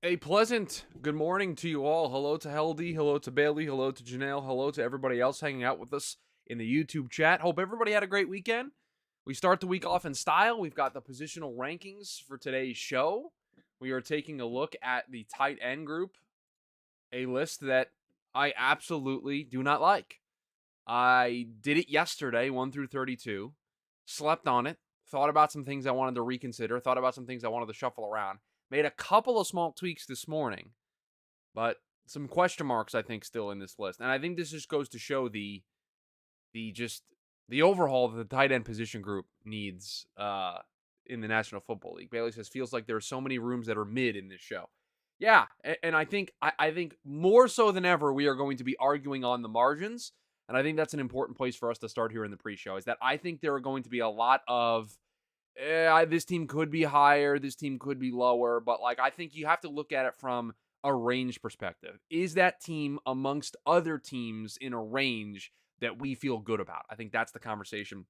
A pleasant good morning to you all. Hello to Heldy, hello to Bailey, hello to Janelle, hello to everybody else hanging out with us in the YouTube chat. Hope everybody had a great weekend. We start the week off in style. We've got the positional rankings for today's show. We are taking a look at the tight end group, a list that I absolutely do not like. I did it yesterday, 1 through 32, slept on it, thought about some things I wanted to reconsider, thought about some things I wanted to shuffle around, made a couple of small tweaks this morning, but some question marks I think still in this list. And I think this just goes to show the overhaul that the tight end position group needs in the National Football League. Bailey says feels like there are so many rooms that are mid in this show. Yeah, and I think more so than ever we are going to be arguing on the margins. And I think that's an important place for us to start here in the pre-show, is that I think there are going to be a lot of, this team could be higher, this team could be lower, but I think you have to look at it from a range perspective. Is that team amongst other teams in a range that we feel good about? I think that's the conversation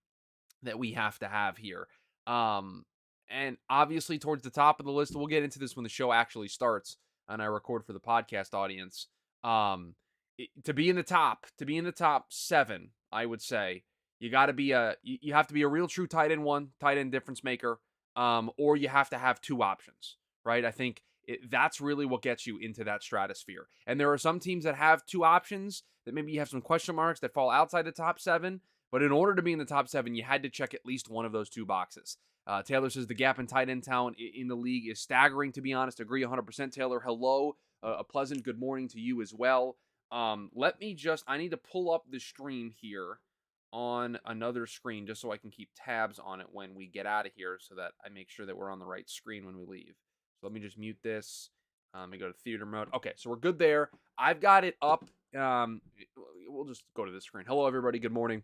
that we have to have here. And obviously towards the top of the list, we'll get into this when the show actually starts and I record for the podcast audience. To be in the top 7, I would say you got to be you have to be a real true tight end difference maker, or you have to have two options, right? I think that's really what gets you into that stratosphere. And there are some teams that have two options that maybe you have some question marks that fall outside the top 7, but in order to be in the top 7, you had to check at least one of those two boxes. Taylor says the gap in tight end talent in the league is staggering, to be honest. Agree 100%, Taylor. Hello. A pleasant good morning to you as well. I need to pull up the stream here on another screen just so I can keep tabs on it when we get out of here so that I make sure that we're on the right screen when we leave. So let me just mute this. Let me go to theater mode. Okay, so we're good there. I've got it up. We'll just go to this screen. Hello, everybody. Good morning.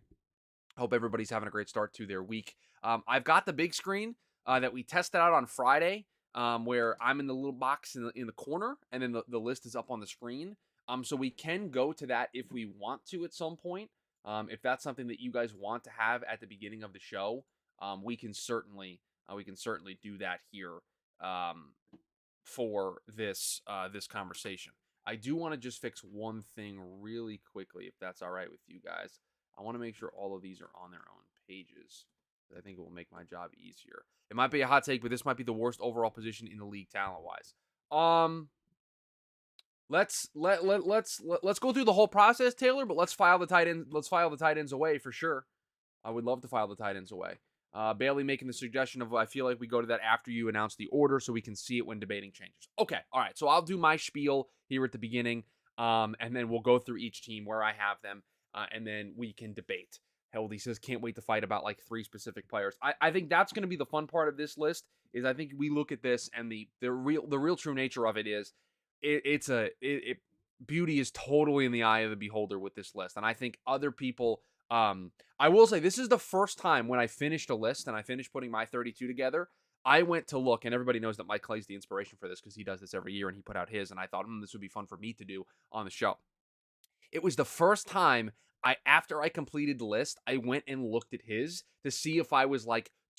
Hope everybody's having a great start to their week. I've got the big screen that we tested out on Friday, where I'm in the little box in the corner, and then the list is up on the screen. So we can go to that if we want to at some point. If that's something that you guys want to have at the beginning of the show, we can certainly do that here for this conversation. I do want to just fix one thing really quickly, if that's all right with you guys. I want to make sure all of these are on their own pages. I think it will make my job easier. It might be a hot take, but this might be the worst overall position in the league talent-wise. Let's go through the whole process, Taylor, but let's file the tight ends away for sure. I would love to file the tight ends away. Bailey making the suggestion of, I feel like we go to that after you announce the order so we can see it when debating changes. Okay, all right. So I'll do my spiel here at the beginning, and then we'll go through each team where I have them, and then we can debate. Heldy says, can't wait to fight about 3 specific players. I think that's going to be the fun part of this list, is I think we look at this and the real true nature of it is, beauty is totally in the eye of the beholder with this list. And I think other people, I will say this is the first time when I finished a list and I finished putting my 32 together, I went to look, and everybody knows that Mike Clay's the inspiration for this because he does this every year and he put out his, and I thought, this would be fun for me to do on the show. It was the first time after I completed the list, I went and looked at his to see if I was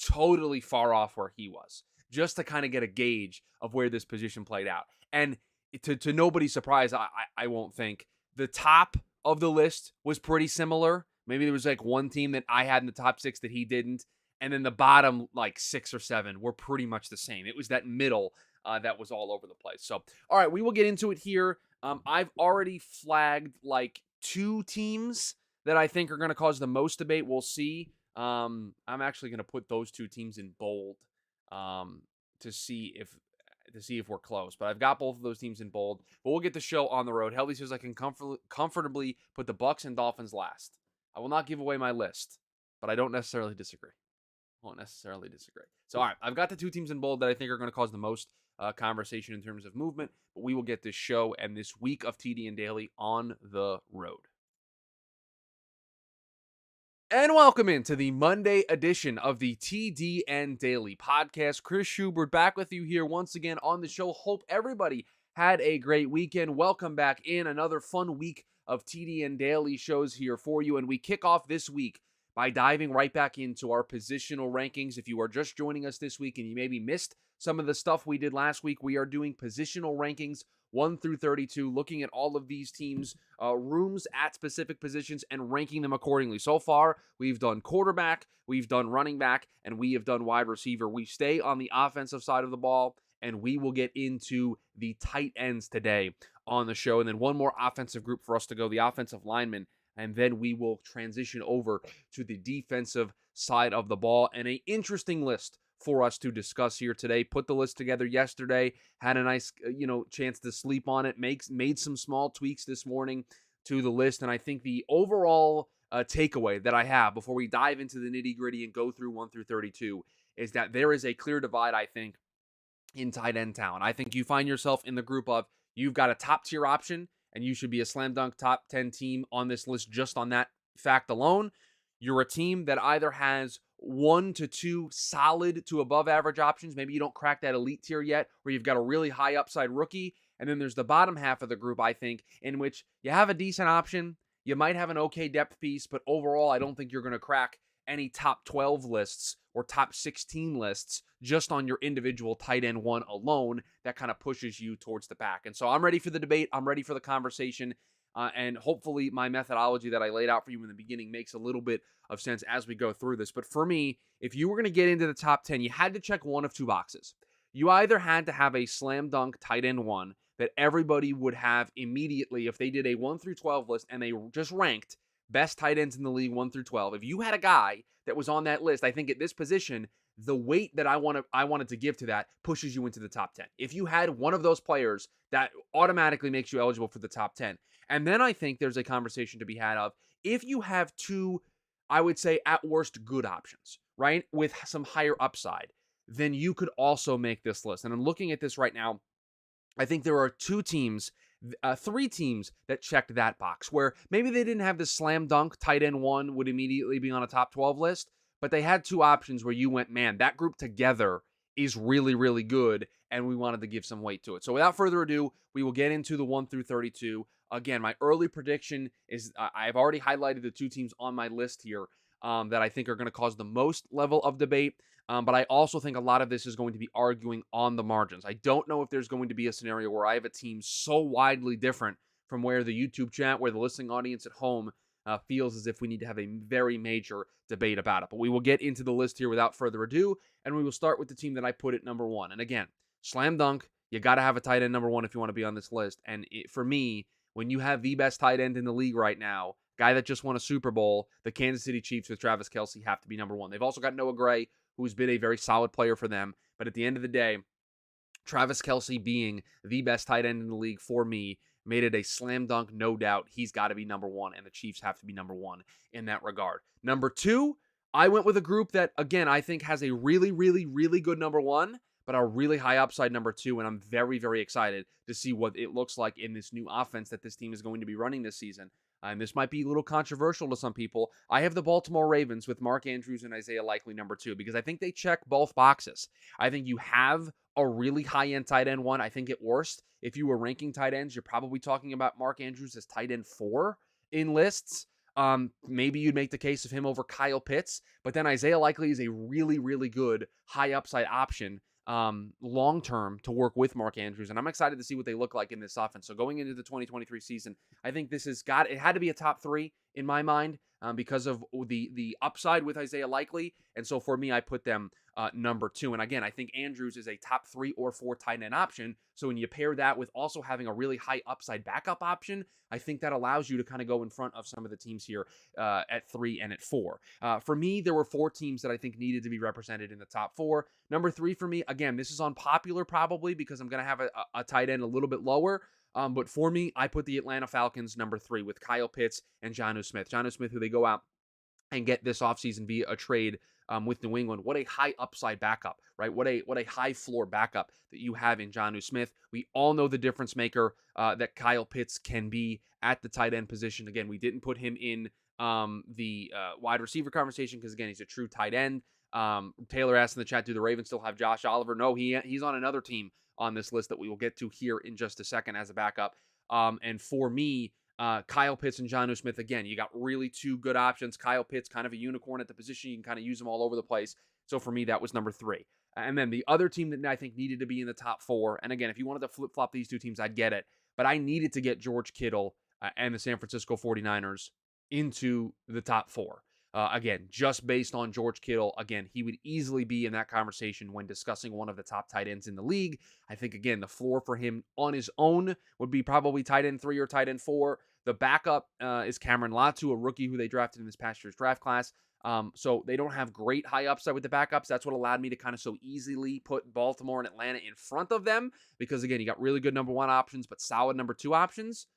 totally far off where he was, just to kind of get a gauge of where this position played out. And to nobody's surprise, I won't think, the top of the list was pretty similar. Maybe there was one team that I had in the top 6 that he didn't. And then the bottom 6 or 7 were pretty much the same. It was that middle that was all over the place. So, all right, we will get into it here. I've already flagged 2 teams that I think are going to cause the most debate. We'll see. I'm actually going to put those 2 teams in bold to see if we're close. But I've got both of those teams in bold. But we'll get the show on the road. Heldy says I can comfortably put the Bucks and Dolphins last. I will not give away my list, but I don't necessarily disagree. So, all right, I've got the 2 teams in bold that I think are going to cause the most conversation in terms of movement. But we will get this show and this week of TDN Daily on the road. And welcome into the Monday edition of the TDN Daily podcast. Chris Schubert back with you here once again on the show. Hope everybody had a great weekend. Welcome back in another fun week of TDN Daily shows here for you. And we kick off this week by diving right back into our positional rankings. If you are just joining us this week and you maybe missed some of the stuff we did last week. We are doing positional rankings 1 through 32, looking at all of these teams' rooms at specific positions and ranking them accordingly. So far, we've done quarterback, we've done running back, and we have done wide receiver. We stay on the offensive side of the ball, and we will get into the tight ends today on the show. And then one more offensive group for us to go, the offensive linemen, and then we will transition over to the defensive side of the ball. And an interesting list for us to discuss here today. Put the list together yesterday, had a nice chance to sleep on it, made some small tweaks this morning to the list, and I think the overall takeaway that I have before we dive into the nitty-gritty and go through 1 through 32 is that there is a clear divide, I think, in tight end town. I think you find yourself in the group of you've got a top tier option and you should be a slam dunk top 10 team on this list just on that fact alone. You're a team that either has 1 to 2 solid to above average options. Maybe you don't crack that elite tier yet, or you've got a really high upside rookie. And then there's the bottom half of the group, I think, in which you have a decent option. You might have an okay depth piece, but overall, I don't think you're going to crack any top 12 lists or top 16 lists just on your individual tight end one alone. That kind of pushes you towards the back. And so I'm ready for the debate. I'm ready for the conversation. And hopefully my methodology that I laid out for you in the beginning makes a little bit of sense as we go through this. But for me, if you were going to get into the top 10, you had to check one of two boxes. You either had to have a slam dunk tight end one that everybody would have immediately if they did a 1 through 12 list and they just ranked best tight ends in the league 1 through 12. If you had a guy that was on that list, I think at this position, the weight that I wanted to give to that pushes you into the top 10. If you had one of those players, that automatically makes you eligible for the top 10. And then I think there's a conversation to be had of if you have two, I would say at worst, good options, right? With some higher upside, then you could also make this list. And I'm looking at this right now. I think there are three teams that checked that box where maybe they didn't have the slam dunk tight end one would immediately be on a top 12 list, but they had two options where you went, man, that group together is really, really good, and we wanted to give some weight to it. So without further ado, we will get into the 1 through 32. Again, my early prediction is I've already highlighted the two teams on my list here that I think are going to cause the most level of debate. But I also think a lot of this is going to be arguing on the margins. I don't know if there's going to be a scenario where I have a team so widely different from where the YouTube chat, where the listening audience at home feels as if we need to have a very major debate about it. But we will get into the list here without further ado, and we will start with the team that I put at number 1. And again, slam dunk, you got to have a tight end number 1 if you want to be on this list. And for me, when you have the best tight end in the league right now, guy that just won a Super Bowl, the Kansas City Chiefs with Travis Kelce have to be number 1. They've also got Noah Gray, who's been a very solid player for them. But at the end of the day, Travis Kelce being the best tight end in the league for me made it a slam dunk, no doubt. He's got to be number 1, and the Chiefs have to be number 1 in that regard. Number 2, I went with a group that, again, I think has a really, really, really good number 1, but a really high upside number 2, and I'm very, very excited to see what it looks like in this new offense that this team is going to be running this season. And this might be a little controversial to some people. I have the Baltimore Ravens with Mark Andrews and Isaiah Likely number 2 because I think they check both boxes. I think you have a really high-end tight end one. I think at worst, if you were ranking tight ends, you're probably talking about Mark Andrews as tight end 4 in lists. Maybe you'd make the case of him over Kyle Pitts, but then Isaiah Likely is a really, really good high upside option long term to work with Mark Andrews, and I'm excited to see what they look like in this offense. So going into the 2023 season, I think this it had to be a top 3 in my mind because of the upside with Isaiah Likely, and so for me, I put them number 2. And again, I think Andrews is a top 3 or 4 tight end option. So when you pair that with also having a really high upside backup option, I think that allows you to kind of go in front of some of the teams here at 3 and at 4. For me, there were 4 teams that I think needed to be represented in the top 4. Number 3 for me, again, this is unpopular probably because I'm going to have a tight end a little bit lower. But for me, I put the Atlanta Falcons number 3 with Kyle Pitts and Jonnu Smith. Jonnu Smith, who they go out and get this offseason via a trade with New England. What a high upside backup, right? What a high floor backup that you have in Jonnu Smith. We all know the difference maker that Kyle Pitts can be at the tight end position. Again, we didn't put him in the wide receiver conversation because, again, he's a true tight end. Taylor asked in the chat, do the Ravens still have Josh Oliver? No, he's on another team on this list that we will get to here in just a second as a backup. And for me, Kyle Pitts and Jonnu Smith, again, you got really 2 good options. Kyle Pitts, kind of a unicorn at the position. You can kind of use him all over the place. So for me, that was number 3. And then the other team that I think needed to be in the top 4, and again, if you wanted to flip-flop these two teams, I'd get it. But I needed to get George Kittle and the San Francisco 49ers into the top 4. Again, just based on George Kittle, again, he would easily be in that conversation when discussing one of the top tight ends in the league. I think, again, the floor for him on his own would be probably tight end 3 or tight end 4. The backup is Cameron Latu, a rookie who they drafted in this past year's draft class. So they don't have great high upside with the backups. That's what allowed me to kind of so easily put Baltimore and Atlanta in front of them because, again, you got really good number 1 options, but solid number 2 options.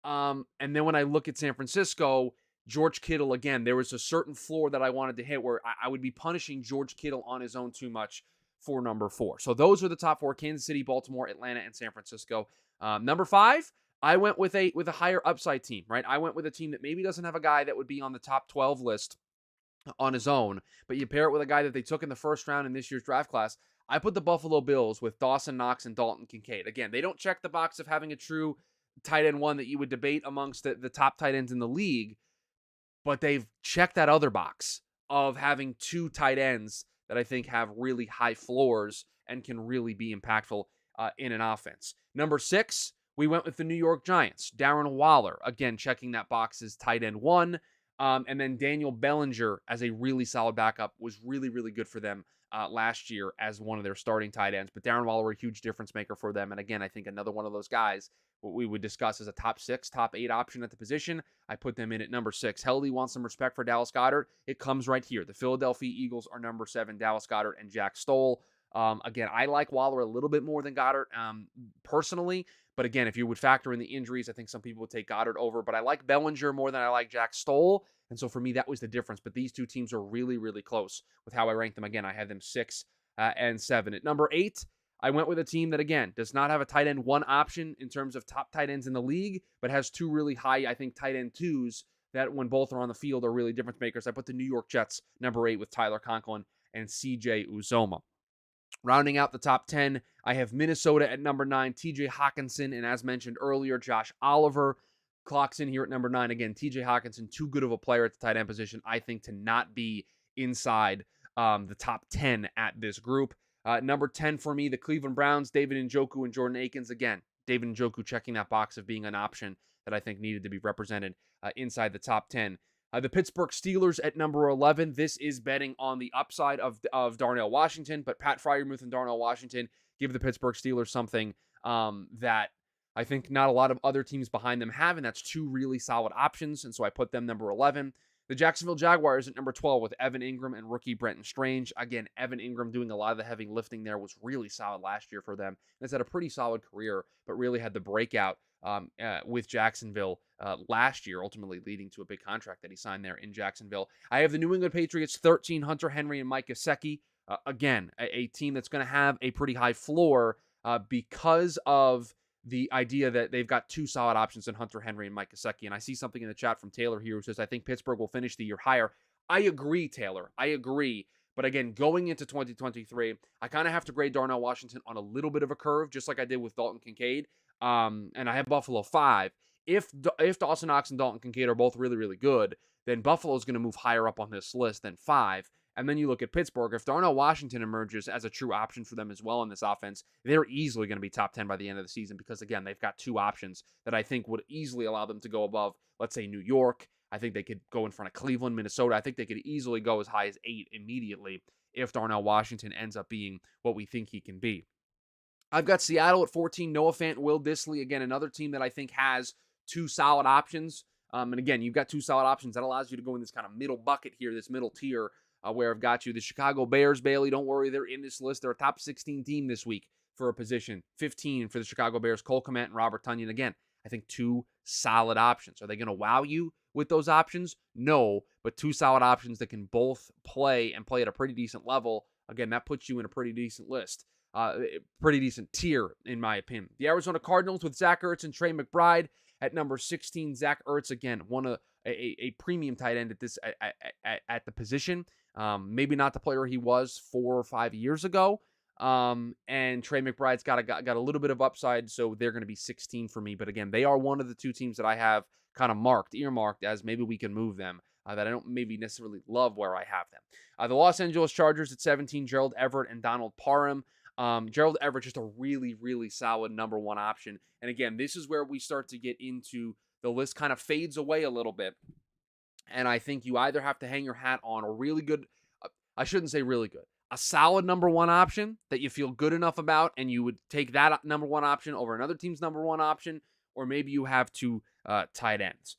And then when I look at San Francisco, George Kittle, again, there was a certain floor that I wanted to hit where I would be punishing George Kittle on his own too much for number 4. So those are the top 4: Kansas City, Baltimore, Atlanta, and San Francisco. Number 5, I went with a higher upside team, right? I went with a team that maybe doesn't have a guy that would be on the top 12 list on his own, but you pair it with a guy that they took in the first round in this year's draft class. I put the Buffalo Bills with Dawson Knox and Dalton Kincaid. Again, they don't check the box of having a true tight end 1 that you would debate amongst the top tight ends in the league, but they've checked that other box of having 2 tight ends that I think have really high floors and can really be impactful in an offense. Number 6, we went with the New York Giants. Darren Waller, again, checking that box as tight end 1. And then Daniel Bellinger as a really solid backup was really, really good for them last year as one of their starting tight ends. But Darren Waller, a huge difference maker for them. And again, I think another one of those guys what we would discuss as a top 6, top 8 option at the position. I put them in at number 6. Heldy wants some respect for Dallas Goedert. It comes right here. The Philadelphia Eagles are number 7, Dallas Goedert and Jack Stoll. Again, I like Waller a little bit more than Goddard personally. But again, if you would factor in the injuries, I think some people would take Goddard over. But I like Bellinger more than I like Jack Stoll. And so for me, that was the difference. But these two teams are really, really close with how I ranked them. Again, I had them 6 and 7. At number 8, I went with a team that, again, does not have a tight end 1 option in terms of top tight ends in the league, but has 2 really high, I think, tight end 2s that when both are on the field are really difference makers. I put the New York Jets, number 8, with Tyler Conklin and CJ Uzoma. Rounding out the top 10, I have Minnesota at number 9, TJ Hawkinson, and as mentioned earlier, Josh Oliver clocks in here at number 9. Again, TJ Hawkinson, too good of a player at the tight end position, I think, to not be inside the top 10 at this group. Number 10 for me, the Cleveland Browns, David Njoku and Jordan Akins. Again, David Njoku checking that box of being an option that I think needed to be represented inside the top 10. The Pittsburgh Steelers at number 11. This is betting on the upside of Darnell Washington, but Pat Freiermuth and Darnell Washington give the Pittsburgh Steelers something that I think not a lot of other teams behind them have, and that's 2 really solid options, and so I put them number 11. The Jacksonville Jaguars at number 12 with Evan Ingram and rookie Brenton Strange. Again, Evan Ingram doing a lot of the heavy lifting there was really solid last year for them. And has had a pretty solid career, but really had the breakout with Jacksonville last year, ultimately leading to a big contract that he signed there in Jacksonville. I have the New England Patriots 13, Hunter Henry and Mike Gesicki. Again, a team that's going to have a pretty high floor because of the idea that they've got 2 solid options in Hunter Henry and Mike Gesicki. And I see something in the chat from Taylor here who says, I think Pittsburgh will finish the year higher. I agree, Taylor. I agree. But again, going into 2023, I kind of have to grade Darnell Washington on a little bit of a curve, just like I did with Dalton Kincaid. And I have Buffalo 5. If Dawson Knox and Dalton Kincaid are both really, really good, then Buffalo is going to move higher up on this list than 5. And then you look at Pittsburgh. If Darnell Washington emerges as a true option for them as well in this offense, they're easily going to be top 10 by the end of the season because, again, they've got 2 options that I think would easily allow them to go above, let's say, New York. I think they could go in front of Cleveland, Minnesota. I think they could easily go as high as 8 immediately if Darnell Washington ends up being what we think he can be. I've got Seattle at 14, Noah Fant, Will Dissly. Again, another team that I think has 2 solid options. And again, you've got 2 solid options. That allows you to go in this kind of middle bucket here, this middle tier, where I've got you. The Chicago Bears, Bailey, don't worry, they're in this list. They're a top 16 team this week for a position. 15 for the Chicago Bears, Cole Kmet and Robert Tonyan. Again, I think 2 solid options. Are they going to wow you with those options? No, but 2 solid options that can both play and play at a pretty decent level. Again, that puts you in a pretty decent list. Pretty decent tier, in my opinion. The Arizona Cardinals with Zach Ertz and Trey McBride at number 16. Zach Ertz, again, one of a premium tight end at this at the position. Maybe not the player he was 4 or 5 years ago. And Trey McBride's got a little bit of upside, so they're going to be 16 for me. But again, they are one of the 2 teams that I have kind of earmarked as maybe we can move them that I don't maybe necessarily love where I have them. The Los Angeles Chargers at 17, Gerald Everett and Donald Parham. Gerald Everett, just a really, really solid number one option. And again, this is where we start to get into the list kind of fades away a little bit. And I think you either have to hang your hat on a really good, I shouldn't say really good, a solid number one option that you feel good enough about, and you would take that number one option over another team's number one option, or maybe you have two tight ends.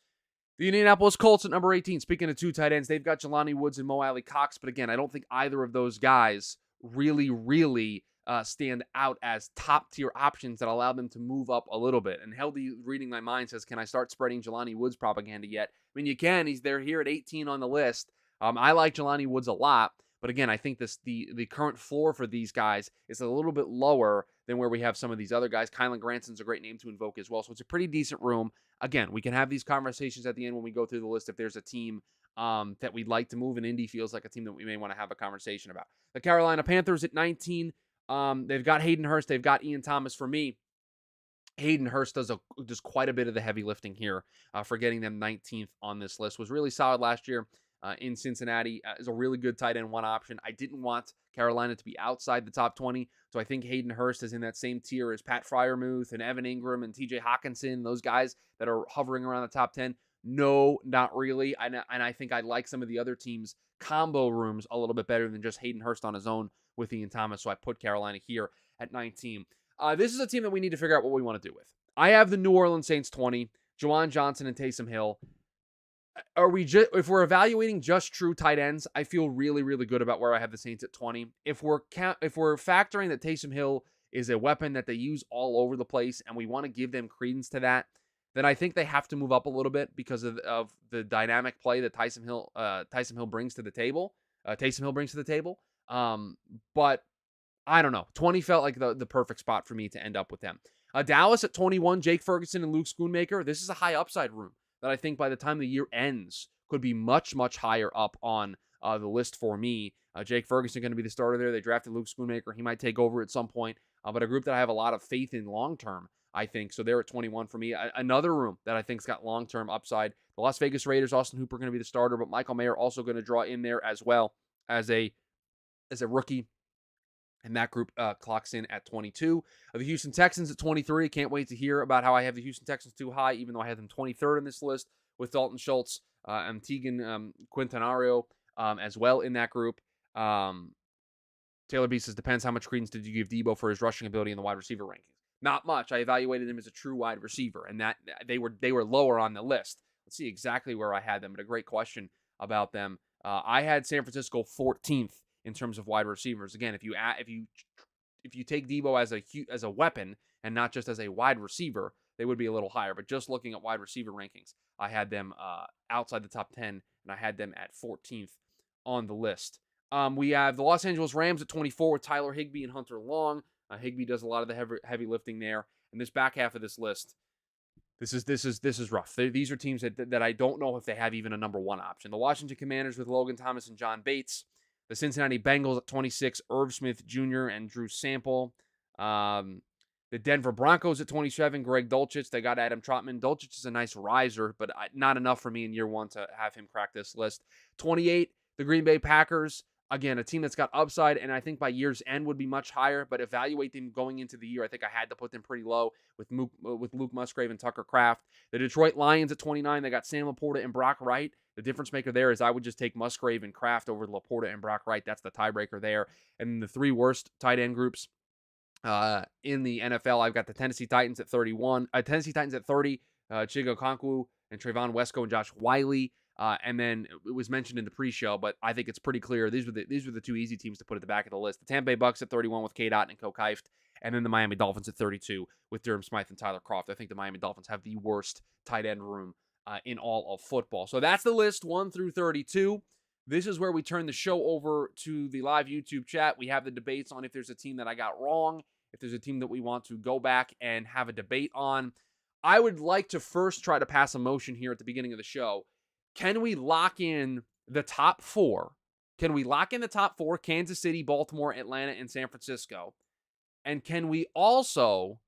The Indianapolis Colts at number 18. Speaking of two tight ends, they've got Jelani Woods and Mo Alley Cox. But again, I don't think either of those guys really stand out as top-tier options that allow them to move up a little bit. And Heldy, reading my mind, says, can I start spreading Jelani Woods propaganda yet? I mean, you can. They're here at 18 on the list. I like Jelani Woods a lot. But again, I think the current floor for these guys is a little bit lower than where we have some of these other guys. Kylan Granson's a great name to invoke as well. So it's a pretty decent room. Again, we can have these conversations at the end when we go through the list if there's a team that we'd like to move, and Indy feels like a team that we may want to have a conversation about. The Carolina Panthers at 19. They've got Hayden Hurst. They've got Ian Thomas. For me, Hayden Hurst does quite a bit of the heavy lifting here for getting them 19th on this list. Was really solid last year in Cincinnati. Is a really good tight end one option. I didn't want Carolina to be outside the top 20, so I think Hayden Hurst is in that same tier as Pat Freiermuth and Evan Ingram and TJ Hawkinson, those guys that are hovering around the top 10. No, not really. And I think I like some of the other teams' combo rooms a little bit better than just Hayden Hurst on his own with Ian Thomas, so I put Carolina here at 19. This is a team that we need to figure out what we want to do with. I have the New Orleans Saints 20, Juwan Johnson and Taysom Hill. If we're evaluating just true tight ends, I feel really, really good about where I have the Saints at 20. If we're factoring that Taysom Hill is a weapon that they use all over the place, and we want to give them credence to that, then I think they have to move up a little bit because of the dynamic play that Taysom Hill brings to the table. But I don't know. 20 felt like the perfect spot for me to end up with them. Dallas at 21, Jake Ferguson and Luke Schoonmaker. This is a high upside room that I think by the time the year ends could be much, much higher up on the list for me. Jake Ferguson going to be the starter there. They drafted Luke Schoonmaker. He might take over at some point, but a group that I have a lot of faith in long-term, I think. So they're at 21 for me. Another room that I think's got long-term upside. The Las Vegas Raiders, Austin Hooper going to be the starter, but Michael Mayer also going to draw in there as well as a rookie. And that group clocks in at 22. The Houston Texans at 23. Can't wait to hear about how I have the Houston Texans too high, even though I have them 23rd in this list with Dalton Schultz and Tegan Quintanario as well in that group. Taylor B says, depends how much credence did you give Debo for his rushing ability in the wide receiver rankings. Not much. I evaluated him as a true wide receiver, and that they were lower on the list. Let's see exactly where I had them, but a great question about them. I had San Francisco 14th in terms of wide receivers. Again, if you take Debo as a weapon and not just as a wide receiver, they would be a little higher. But just looking at wide receiver rankings, I had them outside the top 10, and I had them at 14th on the list. We have the Los Angeles Rams at 24 with Tyler Higbee and Hunter Long. Higbee does a lot of the heavy lifting there. And this back half of this list, this is rough. These are teams that I don't know if they have even a number one option. The Washington Commanders with Logan Thomas and John Bates. The Cincinnati Bengals at 26, Irv Smith Jr. and Drew Sample. The Denver Broncos at 27, Greg Dulcich. They got Adam Trotman. Dulcich is a nice riser, but not enough for me in year one to have him crack this list. 28, the Green Bay Packers. Again, a team that's got upside, and I think by year's end would be much higher, but evaluate them going into the year. I think I had to put them pretty low with Luke Musgrave and Tucker Kraft. The Detroit Lions at 29, they got Sam Laporta and Brock Wright. The difference maker there is I would just take Musgrave and Kraft over Laporta and Brock Wright. That's the tiebreaker there. And the three worst tight end groups in the NFL, I've got the Tennessee Titans at 30, Chigo Okonkwo and Trayvon Wesco and Josh Wiley. And then it was mentioned in the pre-show, but I think it's pretty clear these were the two easy teams to put at the back of the list. The Tampa Bay Bucks at 31 with Cade Otton and Coke Haift, and then the Miami Dolphins at 32 with Durham Smythe and Tyler Kroft. I think the Miami Dolphins have the worst tight end room in all of football. So that's the list 1 through 32. This is where we turn the show over to the live YouTube chat. We have the debates on if there's a team that I got wrong, if there's a team that we want to go back and have a debate on. I would like to first try to pass a motion here at the beginning of the show. Can we lock in the top four? Can we lock in the top four? Kansas City, Baltimore, Atlanta, and San Francisco. And can we also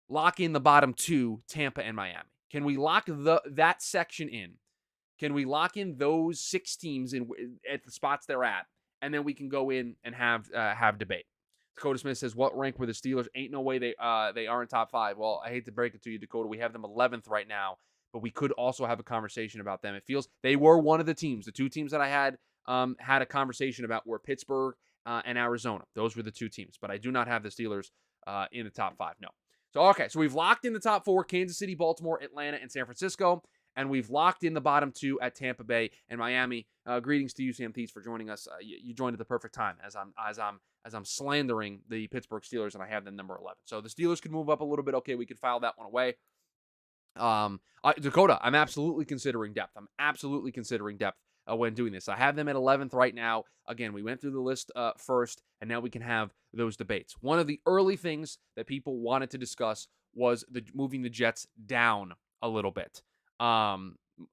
lock in the bottom two, Tampa and Miami? Can we lock that section in? Can we lock in those 6 teams at the spots they're at, and then we can go in and have debate. Dakota Smith says, "What rank were the Steelers? Ain't no way they aren't top 5." Well, I hate to break it to you, Dakota. We have them 11th right now, but we could also have a conversation about them. It feels they were one of the teams. The 2 teams that I had a conversation about were Pittsburgh and Arizona. Those were the 2 teams, but I do not have the Steelers in the top 5. No. So we've locked in the top 4: Kansas City, Baltimore, Atlanta, and San Francisco. And we've locked in the bottom 2 at Tampa Bay and Miami. Greetings to you, Sam Thies, for joining us. You joined at the perfect time as I'm slandering the Pittsburgh Steelers, and I have them number 11. So the Steelers could move up a little bit. Okay, we could file that one away. Dakota, I'm absolutely considering depth. When doing this. I have them at 11th right now. Again, we went through the list first, and now we can have those debates. One of the early things that people wanted to discuss was moving the Jets down a little bit.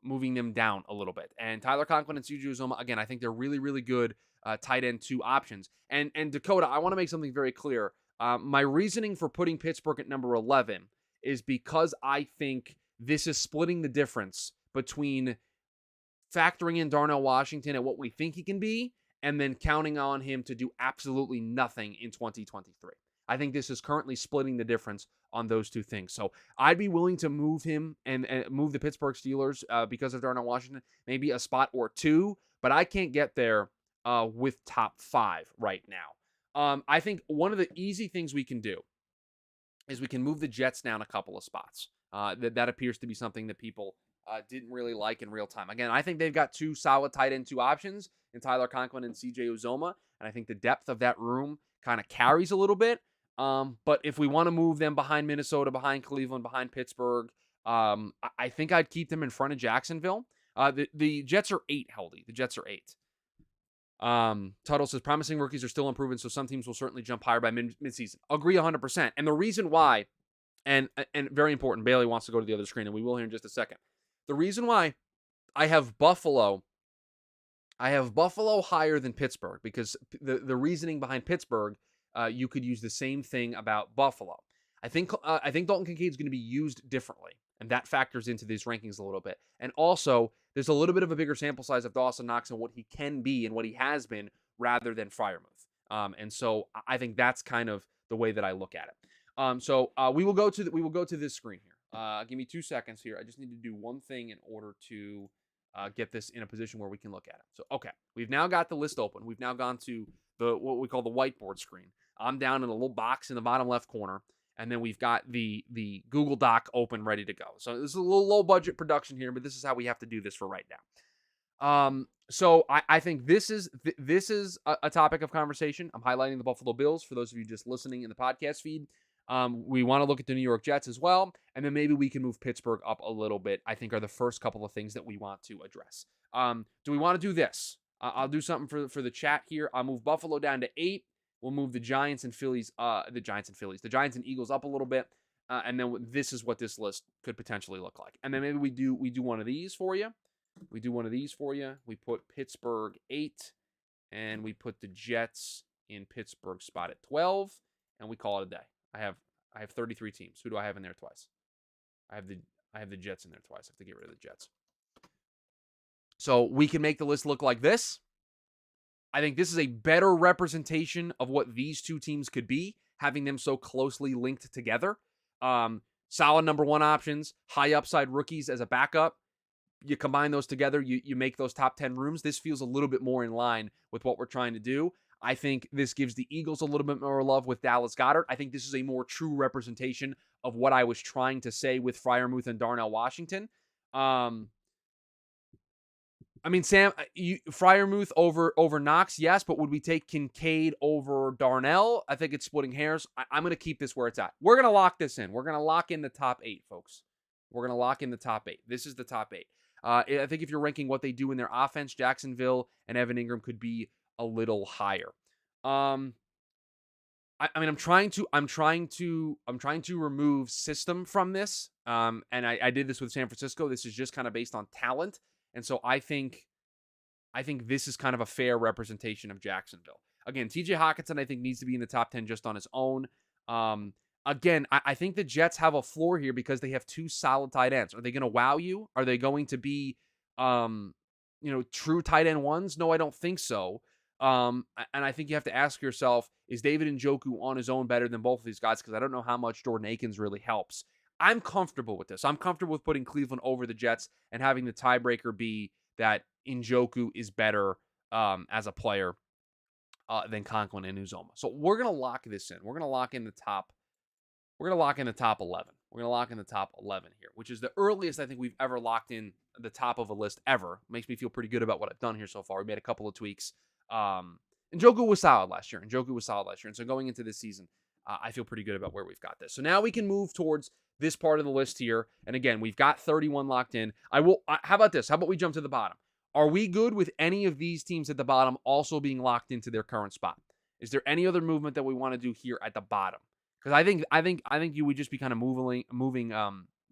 Moving them down a little bit. And Tyler Conklin and CJ Uzomah, again, I think they're really, really good tight end 2 options. And Dakota, I want to make something very clear. My reasoning for putting Pittsburgh at number 11 is because I think this is splitting the difference between factoring in Darnell Washington at what we think he can be and then counting on him to do absolutely nothing in 2023. I think this is currently splitting the difference on those 2 things. So I'd be willing to move him and move the Pittsburgh Steelers because of Darnell Washington, maybe a spot or 2, but I can't get there with top 5 right now. I think one of the easy things we can do is we can move the Jets down a couple of spots. That appears to be something that people didn't really like in real time. Again, I think they've got 2 solid tight end 2 options in Tyler Conklin and CJ Uzomah, and I think the depth of that room kind of carries a little bit. But if we want to move them behind Minnesota, behind Cleveland, behind Pittsburgh, I think I'd keep them in front of Jacksonville. The Jets are 8, Heldy. The Jets are 8. Tuttle says, promising rookies are still improving, so some teams will certainly jump higher by midseason. Agree 100%. And the reason why, and very important, Bailey wants to go to the other screen, and we will here in just a second. The reason why I have Buffalo higher than Pittsburgh, because the reasoning behind Pittsburgh, you could use the same thing about Buffalo. I think Dalton Kincaid is going to be used differently, and that factors into these rankings a little bit. And also, there's a little bit of a bigger sample size of Dawson Knox and what he can be and what he has been, rather than Freiermuth. And so I think that's kind of the way that I look at it. So we will go to this screen here. Give me 2 seconds here. I just need to do one thing in order to get this in a position where we can look at it. So, okay, we've now got the list open. We've now gone to what we call the whiteboard screen. I'm down in a little box in the bottom left corner, and then we've got the Google Doc open, ready to go. So this is a little low budget production here, but this is how we have to do this for right now. So I think this is a topic of conversation. I'm highlighting the Buffalo Bills for those of you just listening in the podcast feed. We want to look at the New York Jets as well, and then maybe we can move Pittsburgh up a little bit, I think, are the first couple of things that we want to address. Do we want to do this? I'll do something for the chat here. I'll move Buffalo down to 8. We'll move the Giants and Eagles up a little bit, and then this is what this list could potentially look like. And then maybe we do one of these for you. We put Pittsburgh 8, and we put the Jets in Pittsburgh spot at 12, and we call it a day. I have 33 teams. Who do I have in there twice? I have the Jets in there twice. I have to get rid of the Jets. So we can make the list look like this. I think this is a better representation of what these 2 teams could be, having them so closely linked together. Solid number 1 options, high upside rookies as a backup. You combine those together, you make those top 10 rooms. This feels a little bit more in line with what we're trying to do. I think this gives the Eagles a little bit more love with Dallas Goedert. I think this is a more true representation of what I was trying to say with Freiermuth and Darnell Washington. I mean, Sam, Freiermuth over Knox, yes, but would we take Kincaid over Darnell? I think it's splitting hairs. I'm going to keep this where it's at. We're going to lock this in. We're going to lock in the top 8, folks. We're going to lock in the top 8. This is the top 8. I think if you're ranking what they do in their offense, Jacksonville and Evan Ingram could be a little higher. I mean, I'm trying to remove system from this. And I did this with San Francisco. This is just kind of based on talent. And so I think this is kind of a fair representation of Jacksonville. Again, TJ Hockenson, I think, needs to be in the top 10 just on his own. Again, I think the Jets have a floor here because they have 2 solid tight ends. Are they going to wow you? Are they going to be true tight end ones? No, I don't think so. And I think you have to ask yourself, is David Njoku on his own better than both of these guys? Because I don't know how much Jordan Akins really helps. I'm comfortable with this. I'm comfortable with putting Cleveland over the Jets and having the tiebreaker be that Njoku is better as a player than Conklin and Uzoma. So we're gonna lock this in. We're gonna lock in the top. We're gonna lock in the top 11. We're gonna lock in the top 11 here, which is the earliest I think we've ever locked in the top of a list ever. Makes me feel pretty good about what I've done here so far. We made a couple of tweaks. Njoku was solid last year. And so going into this season, I feel pretty good about where we've got this. So now we can move towards this part of the list here. And again, we've got 31 locked in. How about this? How about we jump to the bottom? Are we good with any of these teams at the bottom also being locked into their current spot? Is there any other movement that we want to do here at the bottom? Because I think you would just be kind of moving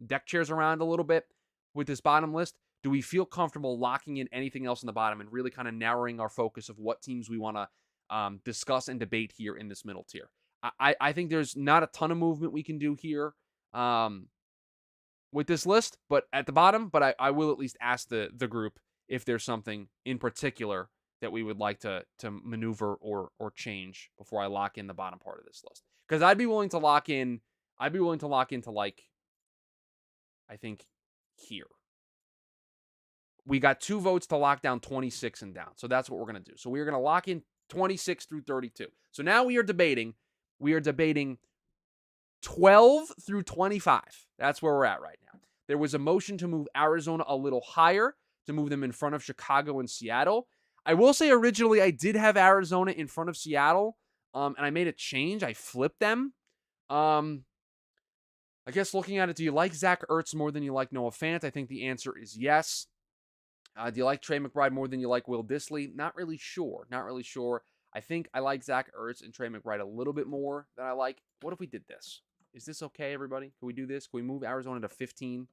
deck chairs around a little bit with this bottom list. Do we feel comfortable locking in anything else in the bottom and really kind of narrowing our focus of what teams we want to discuss and debate here in this middle tier? I think there's not a ton of movement we can do here with this list, but at the bottom. But I will at least ask the group if there's something in particular that we would like to maneuver or change before I lock in the bottom part of this list. Because I'd be willing to lock in. I'd be willing to lock into, like, I think here. We got 2 votes to lock down 26 and down. So that's what we're going to do. So we are going to lock in 26 through 32. So now we are debating 12 through 25. That's where we're at right now. There was a motion to move Arizona a little higher, to move them in front of Chicago and Seattle. I will say originally I did have Arizona in front of Seattle, and I made a change. I flipped them. I guess looking at it, do you like Zach Ertz more than you like Noah Fant? I think the answer is yes. Do you like Trey McBride more than you like Will Dissly? Not really sure. I think I like Zach Ertz and Trey McBride a little bit more than I like. What if we did this? Is this okay, everybody? Can we do this? Can we move Arizona to 15? Can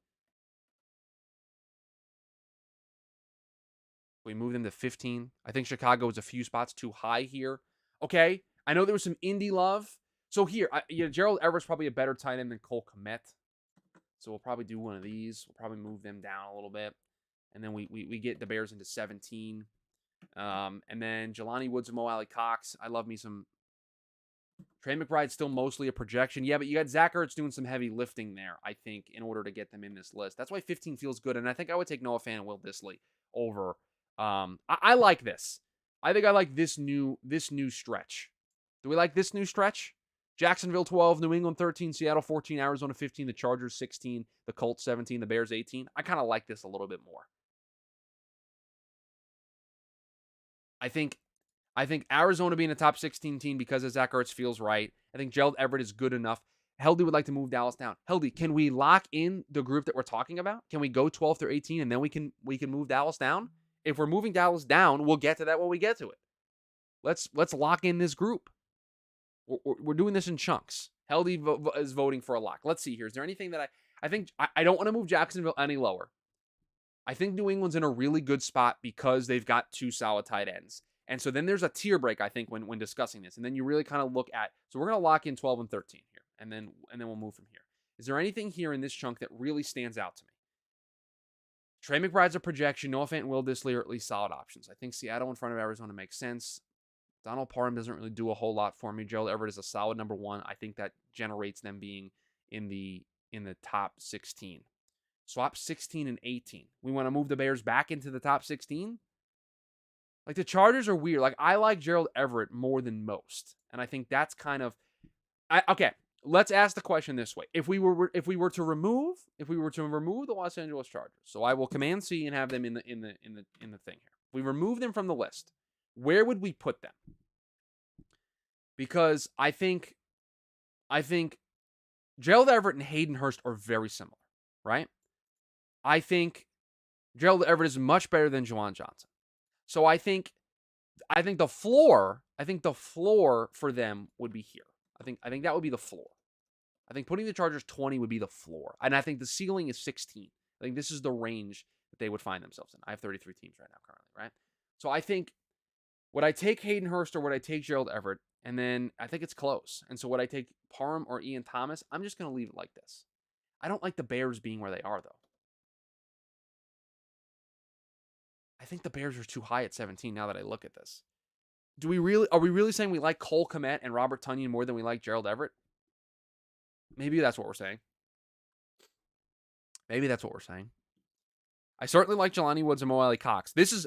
we move them to 15? I think Chicago is a few spots too high here. Okay. I know there was some indie love. So here, Gerald Everett's probably a better tight end than Cole Kmet. So we'll probably do one of these. We'll probably move them down a little bit. And then we get the Bears into 17. And then Jelani Woods and Mo Alley Cox. I love me some. Trey McBride's still mostly a projection. Yeah, but you got Zach Ertz doing some heavy lifting there, I think, in order to get them in this list. That's why 15 feels good. And I think I would take Noah Fant and Will Dissly over. I like this. I think I like this new stretch. Do we like this new stretch? Jacksonville 12, New England 13, Seattle 14, Arizona 15, the Chargers 16, the Colts 17, the Bears 18. I kind of like this a little bit more. I think Arizona being a top 16 team because of Zach Ertz feels right. I think Gerald Everett is good enough. Heldy would like to move Dallas down. Heldy, can we lock in the group that we're talking about? Can we go 12 through 18 and then we can move Dallas down? If we're moving Dallas down, we'll get to that when we get to it. Let's lock in this group. We're doing this in chunks. Heldy is voting for a lock. Let's see here. Is there anything that I think I don't want to move Jacksonville any lower. I think New England's in a really good spot because they've got 2 solid tight ends. And so then there's a tier break, I think, when discussing this. And then you really kind of look at, so we're going to lock in 12 and 13 here. And then we'll move from here. Is there anything here in this chunk that really stands out to me? Trey McBride's a projection. Noah Fant and Will Dissly are at least solid options. I think Seattle in front of Arizona makes sense. Donald Parham doesn't really do a whole lot for me. Gerald Everett is a solid number 1. I think that generates them being in the top 16. Swap 16 and 18. We want to move the Bears back into the top 16. Like, the Chargers are weird. Like, I like Gerald Everett more than most. And I think that's kind of okay. Let's ask the question this way. If we were to remove the Los Angeles Chargers, so I will Command C and have them in the thing here. If we remove them from the list, where would we put them? Because I think Gerald Everett and Hayden Hurst are very similar, right? I think Gerald Everett is much better than Juwan Johnson. So I think the floor for them would be here. I think that would be the floor. I think putting the Chargers 20 would be the floor. And I think the ceiling is 16. I think this is the range that they would find themselves in. I have 33 teams right now currently, right? So I think, would I take Hayden Hurst or would I take Gerald Everett? And then I think it's close. And so would I take Parham or Ian Thomas? I'm just going to leave it like this. I don't like the Bears being where they are, though. I think the Bears are too high at 17 now that I look at this. Are we really saying we like Cole Kmet and Robert Tonyan more than we like Gerald Everett? Maybe that's what we're saying. Maybe that's what we're saying. I certainly like Jelani Woods and Mo Alley Cox. This is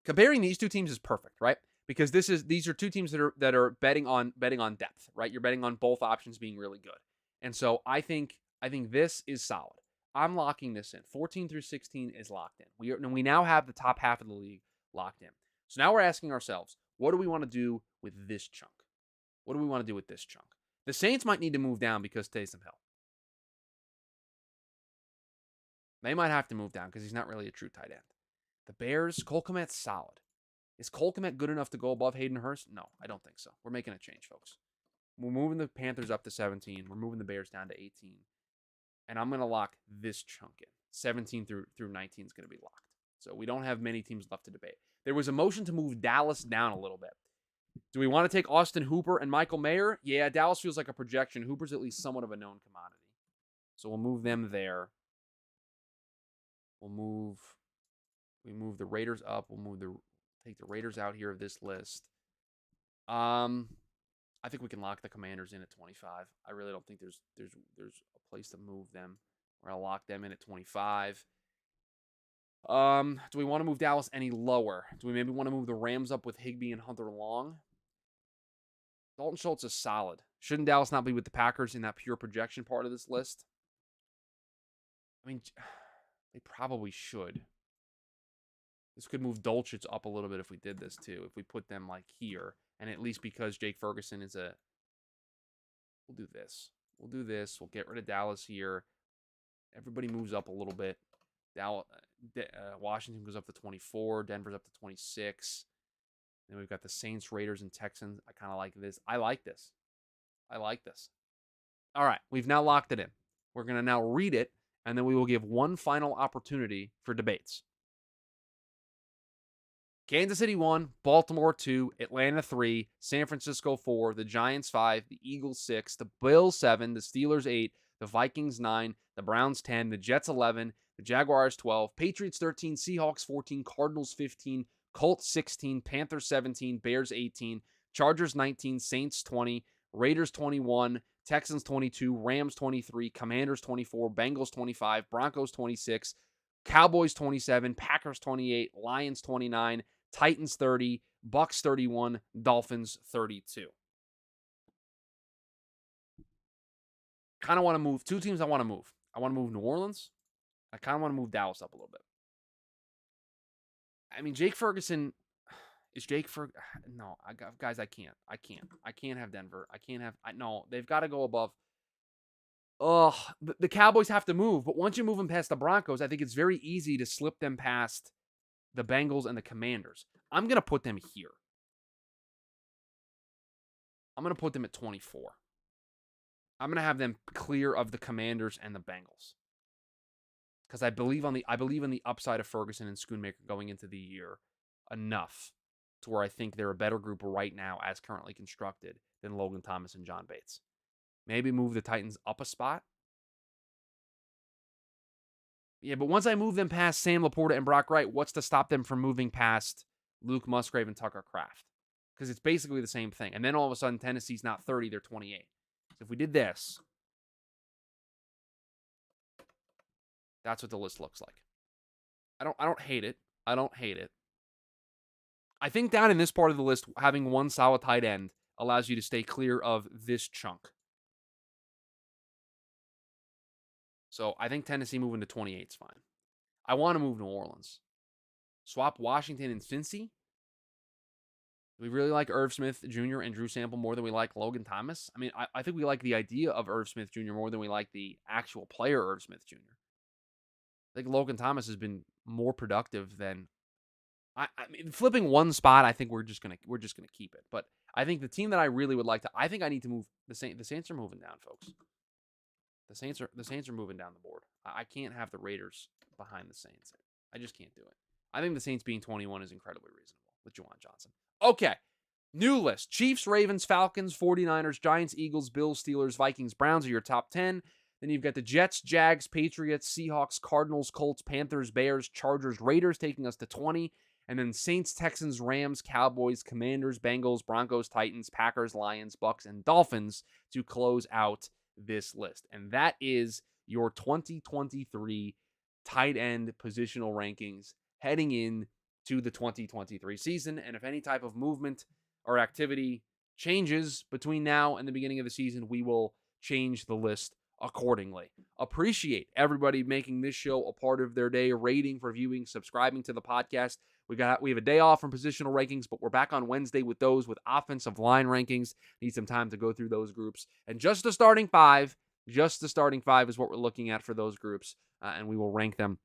comparing these two teams is perfect, right? Because these are two teams that are betting on depth, right? You're betting on both options being really good. And so I think this is solid. I'm locking this in. 14 through 16 is locked in. We now have the top half of the league locked in. So now we're asking ourselves, what do we want to do with this chunk? What do we want to do with this chunk? The Saints might need to move down because Taysom Hill. They might have to move down because he's not really a true tight end. The Bears, Cole Kmet's solid. Is Cole Kmet good enough to go above Hayden Hurst? No, I don't think so. We're making a change, folks. We're moving the Panthers up to 17. We're moving the Bears down to 18. And I'm going to lock this chunk in. 17 through 19 is going to be locked. So we don't have many teams left to debate. There was a motion to move Dallas down a little bit. Do we want to take Austin Hooper and Michael Mayer? Yeah, Dallas feels like a projection. Hooper's at least somewhat of a known commodity. So we'll move them there. We move the Raiders up. Take the Raiders out here of this list. I think we can lock the Commanders in at 25. I really don't think there's a place to move them. We're gonna lock them in at 25. Do we want to move Dallas any lower? Do we maybe want to move the Rams up with Higbee and Hunter Long? Dalton Schultz is solid. Shouldn't Dallas not be with the Packers in that pure projection part of this list? I mean, they probably should. This could move Dolchitz up a little bit if we did this too. If we put them like here, and at least because Jake Ferguson is we'll do this. We'll get rid of Dallas here. Everybody moves up a little bit. Washington goes up to 24. Denver's up to 26. Then we've got the Saints, Raiders, and Texans. I kind of like this. I like this. All right, we've now locked it in. We're going to now read it, and then we will give one final opportunity for debates. Kansas City 1, Baltimore 2, Atlanta 3, San Francisco 4, the Giants 5, the Eagles 6, the Bills 7, the Steelers 8, the Vikings 9, the Browns 10, the Jets 11, the Jaguars 12, Patriots 13, Seahawks 14, Cardinals 15, Colts 16, Panthers 17, Bears 18, Chargers 19, Saints 20, Raiders 21, Texans 22, Rams 23, Commanders 24, Bengals 25, Broncos 26, Cowboys 27, Packers 28, Lions 29, Titans 30, Bucks 31, Dolphins 32. Kind of want to move two teams. I want to move. I want to move New Orleans. I kind of want to move Dallas up a little bit. I mean, Jake Ferguson is Jake Ferguson. No, guys, I can't. I can't have Denver. No, they've got to go above. The Cowboys have to move, but once you move them past the Broncos, I think it's very easy to slip them past the Bengals and the Commanders. I'm going to put them here. I'm going to put them at 24. I'm going to have them clear of the Commanders and the Bengals. Because I believe in the upside of Ferguson and Schoonmaker going into the year enough to where I think they're a better group right now as currently constructed than Logan Thomas and John Bates. Maybe move the Titans up a spot. Yeah, but once I move them past Sam Laporta and Brock Wright, what's to stop them from moving past Luke Musgrave and Tucker Kraft? Because it's basically the same thing. And then all of a sudden, Tennessee's not 30, they're 28. So if we did this, that's what the list looks like. I don't hate it. I think down in this part of the list, having one solid tight end allows you to stay clear of this chunk. So I think Tennessee moving to 28 is fine. I want to move New Orleans. Swap Washington and Cincy. We really like Irv Smith Jr. and Drew Sample more than we like Logan Thomas. I mean, I think we like the idea of Irv Smith Jr. more than we like the actual player Irv Smith Jr. I think Logan Thomas has been more productive than I mean, flipping one spot. I think we're just gonna keep it. But I think the team that I really would like to. I think I need to move the Saints. The Saints are moving down, folks. The Saints are moving down the board. I can't have the Raiders behind the Saints. I just can't do it. I think the Saints being 21 is incredibly reasonable with Juwan Johnson. Okay. New list. Chiefs, Ravens, Falcons, 49ers, Giants, Eagles, Bills, Steelers, Vikings, Browns are your top 10. Then you've got the Jets, Jags, Patriots, Seahawks, Cardinals, Colts, Panthers, Bears, Chargers, Raiders taking us to 20. And then Saints, Texans, Rams, Cowboys, Commanders, Bengals, Broncos, Titans, Packers, Lions, Bucks, and Dolphins to close out this list. And that is your 2023 tight end positional rankings heading in to the 2023 season. And if any type of movement or activity changes between now and the beginning of the season, we will change the list accordingly. Appreciate everybody making this show a part of their day, rating, reviewing, subscribing to the podcast. We have a day off from positional rankings, but we're back on Wednesday with those with offensive line rankings. Need some time to go through those groups. And just the starting five is what we're looking at for those groups, and we will rank them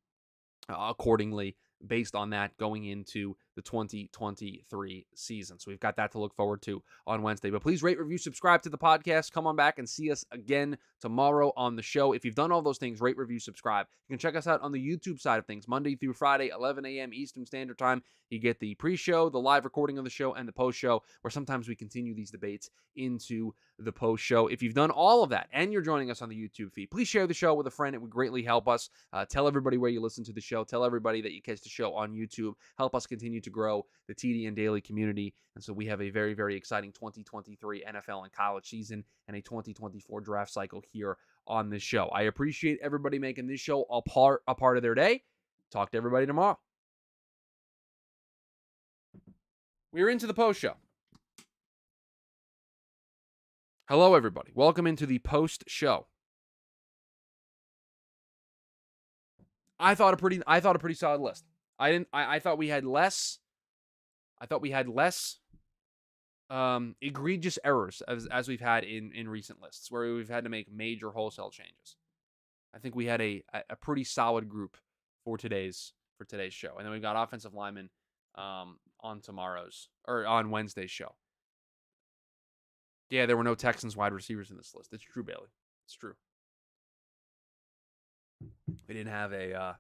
accordingly based on that going into the 2023 season. So we've got that to look forward to on Wednesday. But please rate, review, subscribe to the podcast. Come on back and see us again tomorrow on the show. If you've done all those things, rate, review, subscribe. You can check us out on the YouTube side of things, Monday through Friday, 11 a.m. Eastern Standard Time. You get the pre-show, the live recording of the show, and the post-show, where sometimes we continue these debates into the post-show. If you've done all of that and you're joining us on the YouTube feed, please share the show with a friend. It would greatly help us. Tell everybody where you listen to the show. Tell everybody that you catch the show on YouTube. Help us continue to grow the TDN Daily community. And so we have a very, very exciting 2023 NFL and college season and a 2024 draft cycle here on this show. I appreciate everybody making this show a part of their day. Talk to everybody tomorrow. We're into the post show. Hello, everybody. Welcome into the post show. I thought a pretty solid list. I thought we had less. I thought we had less egregious errors as we've had in recent lists where we've had to make major wholesale changes. I think we had a pretty solid group for today's show, and then we've got offensive linemen on Wednesday's show. Yeah, there were no Texans wide receivers in this list. It's true, Bailey. It's true. We didn't have a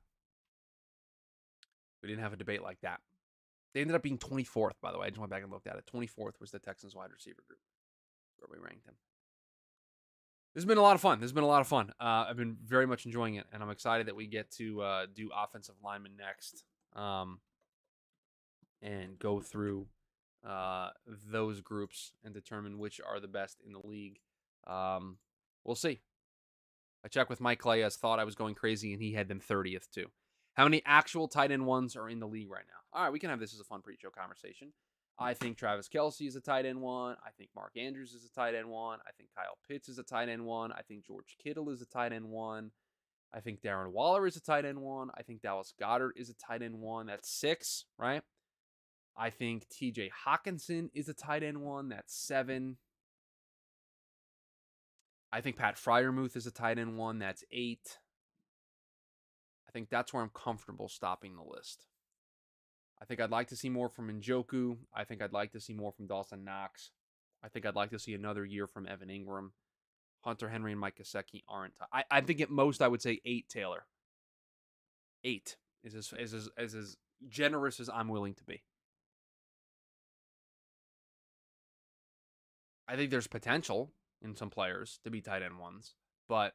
debate like that. They ended up being 24th, by the way. I just went back and looked at it. 24th was the Texans wide receiver group where we ranked them. This has been a lot of fun. I've been very much enjoying it, and I'm excited that we get to do offensive linemen next and go through those groups and determine which are the best in the league. We'll see. I checked with Mike Clay, as thought I was going crazy, and he had them 30th too. How many actual tight end ones are in the league right now? All right, we can have this as a fun pre-show conversation. I think Travis Kelce is a tight end one. I think Mark Andrews is a tight end one. I think Kyle Pitts is a tight end one. I think George Kittle is a tight end one. I think Darren Waller is a tight end one. I think Dallas Goedert is a tight end one. That's 6, right? I think TJ Hawkinson is a tight end one. That's 7. I think Pat Freiermuth is a tight end one. That's 8. I think that's where I'm comfortable stopping the list. I think I'd like to see more from Njoku. I think I'd like to see more from Dawson Knox. I think I'd like to see another year from Evan Ingram. Hunter Henry and Mike Gesicki aren't. I think at most I would say 8, Taylor. 8 is as generous as I'm willing to be. I think there's potential in some players to be tight end ones, but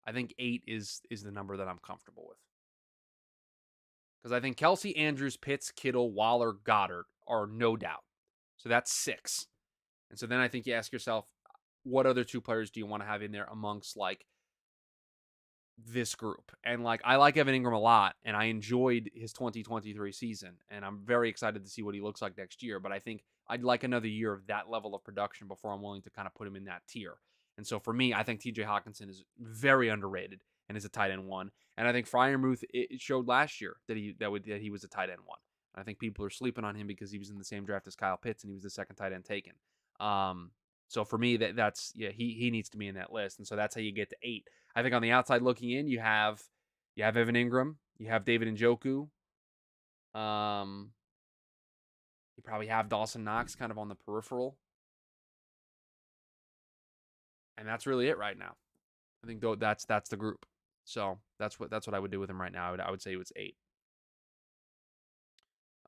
I think 8 is the number that I'm comfortable with. Because I think Kelce, Andrews, Pitts, Kittle, Waller, Goddard are no doubt. So that's 6. And so then I think you ask yourself, what other 2 players do you want to have in there amongst like this group? And like I like Evan Ingram a lot, and I enjoyed his 2023 season, and I'm very excited to see what he looks like next year. But I think I'd like another year of that level of production before I'm willing to kind of put him in that tier. And so for me, I think TJ Hawkinson is very underrated and is a tight end 1. And I think Freiermuth, it showed last year that he was a tight end 1. And I think people are sleeping on him because he was in the same draft as Kyle Pitts and he was the second tight end taken. So for me, that's he needs to be in that list. And so that's how you get to 8. I think on the outside looking in, you have Evan Ingram, you have David Njoku. You probably have Dawson Knox kind of on the peripheral. And that's really it right now. I think that's the group. So that's what I would do with him right now. I would say it was 8.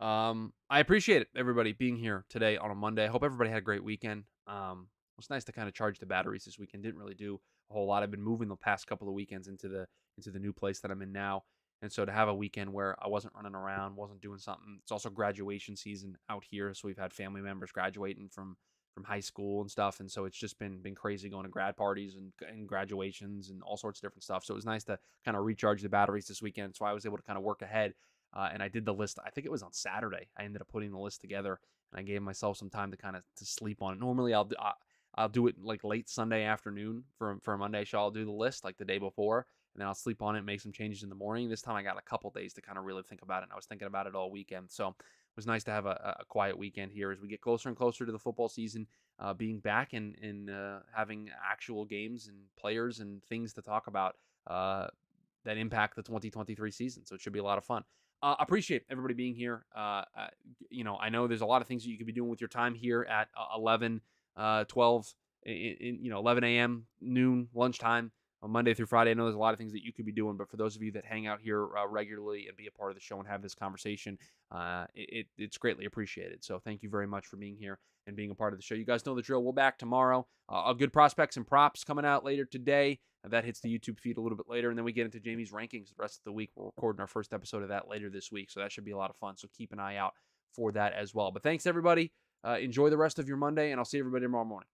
I appreciate it, everybody being here today on a Monday. I hope everybody had a great weekend. Hope was nice to kind of charge the batteries this weekend. Didn't really do a whole lot. I've been moving the past couple of weekends into the new place that I'm in now. And so to have a weekend where I wasn't running around, wasn't doing something. It's also graduation season out here, so we've had family members graduating from high school and stuff, and so it's just been crazy going to grad parties and graduations and all sorts of different stuff. So it was nice to kind of recharge the batteries this weekend. So I was able to kind of work ahead, and I did the list. I think it was on Saturday. I ended up putting the list together, and I gave myself some time to kind of to sleep on it. Normally I'll do it like late Sunday afternoon for a Monday show. I'll do the list like the day before, and then I'll sleep on it and make some changes in the morning. This time I got a couple days to kind of really think about it, and I was thinking about it all weekend. So it was nice to have a quiet weekend here as we get closer and closer to the football season, being back and having actual games and players and things to talk about that impact the 2023 season. So it should be a lot of fun. Appreciate everybody being here. I know there's a lot of things that you could be doing with your time here at 11, 12, 11 a.m., noon, lunchtime on Monday through Friday. I know there's a lot of things that you could be doing, but for those of you that hang out here regularly and be a part of the show and have this conversation, it's greatly appreciated. So thank you very much for being here and being a part of the show. You guys know the drill. We'll back tomorrow. A good prospects and props coming out later today. That hits the YouTube feed a little bit later, and then we get into Jamie's rankings the rest of the week. We're recording our first episode of that later this week, so that should be a lot of fun. So keep an eye out for that as well. But thanks, everybody. Enjoy the rest of your Monday, and I'll see everybody tomorrow morning.